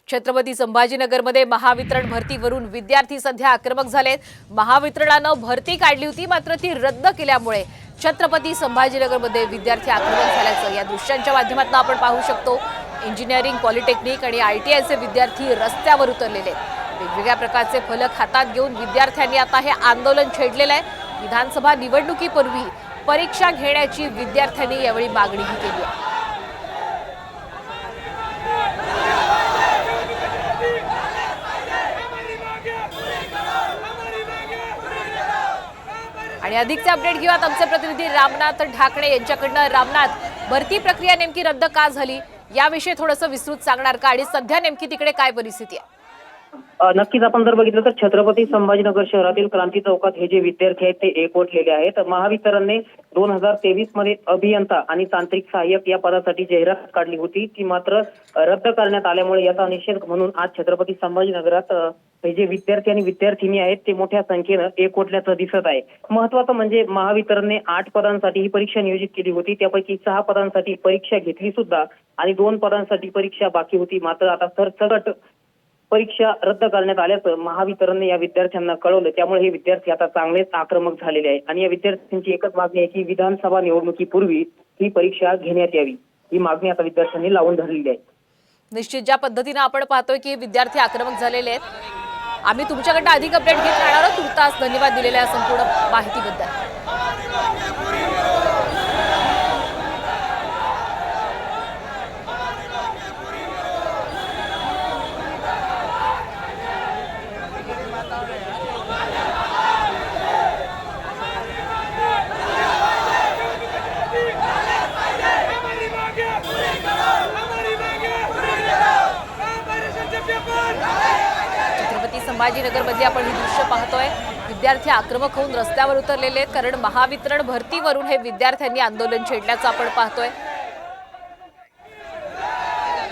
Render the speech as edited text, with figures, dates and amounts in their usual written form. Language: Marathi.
छत्रपती संभाजीनगरमध्ये महावितरण भरतीवरून विद्यार्थी सध्या आक्रमक झालेत। महावितरणानं भरती काढली होती, मात्र ती रद्द केल्यामुळे छत्रपती संभाजीनगरमध्ये विद्यार्थी आक्रमक झाल्याचं या दृश्यांच्या माध्यमातून आपण पाहू शकतो। इंजिनिअरिंग, पॉलिटेक्निक आणि ITIचे विद्यार्थी रस्त्यावर उतरलेले आहेत। वेगवेगळ्या प्रकारचे फलक हातात घेऊन विद्यार्थ्यांनी आता हे आंदोलन छेडलेलं आहे। विधानसभा निवडणुकीपूर्वी परीक्षा घेण्याची विद्यार्थ्यांनी यावेळी मागणीही केली आहे। आणि अधिकचे अपडेट घेऊयात आमचे प्रतिनिधी रामनाथ ढाकणे यांच्याकडनं। रामनाथ, भरती प्रक्रिया नेमकी रद्द का झाली याविषयी थोडंसं विस्तृत सांगणार का, आणि सध्या नेमकी तिकडे काय परिस्थिती आहे? नक्कीच आपण जर बघितलं तर छत्रपती संभाजीनगर शहरातील क्रांती चौकात हे जे विद्यार्थी आहेत ते एकवटलेले आहेत। महावितरणने 2023 मध्ये अभियंता आणि तांत्रिक सहाय्यक या पदासाठी जाहिरात काढली होती, ती मात्र रद्द करण्यात आल्यामुळे याचा निषेध म्हणून आज छत्रपती संभाजीनगरात हे जे विद्यार्थी आणि विद्यार्थिनी आहेत ते मोठ्या संख्येनं एकवटल्याचं दिसत आहे। महत्वाचं म्हणजे महावितरणने 8 पदांसाठी ही परीक्षा नियोजित केली होती, त्यापैकी 6 पदांसाठी परीक्षा घेतली सुद्धा आणि 2 पदांसाठी परीक्षा बाकी होती। मात्र आता सरसकट परीक्षा रद्द करण्यात आल्याचं महावितरणने या विद्यार्थ्यांना कळवलं, त्यामुळे हे विद्यार्थी आता चांगलेच आक्रमक झालेले आहे। आणि या विद्यार्थ्यांची एकच मागणी आहे की विधानसभा निवडणुकीपूर्वी ही परीक्षा घेण्यात यावी, ही मागणी आता विद्यार्थ्यांनी लावून धरलेली आहे। निश्चित ज्या पद्धतीने आपण पाहतोय की विद्यार्थी आक्रमक झालेले आहेत, आम्ही तुमच्याकडे अधिक अपडेट घेत राहणार आहोत। तुर्तास धन्यवाद दिलेल्या संपूर्ण माहितीबद्दल। छत्रपती संभाजीनगर मध्ये आपण ही दृश्य पाहतोय। विद्यार्थी आक्रमक होऊन रस्त्यावर उतरलेले आहेत, कारण महावितरण भरतीवरून हे विद्यार्थ्यांनी आंदोलन छेडल्याचं आपण पाहतोय।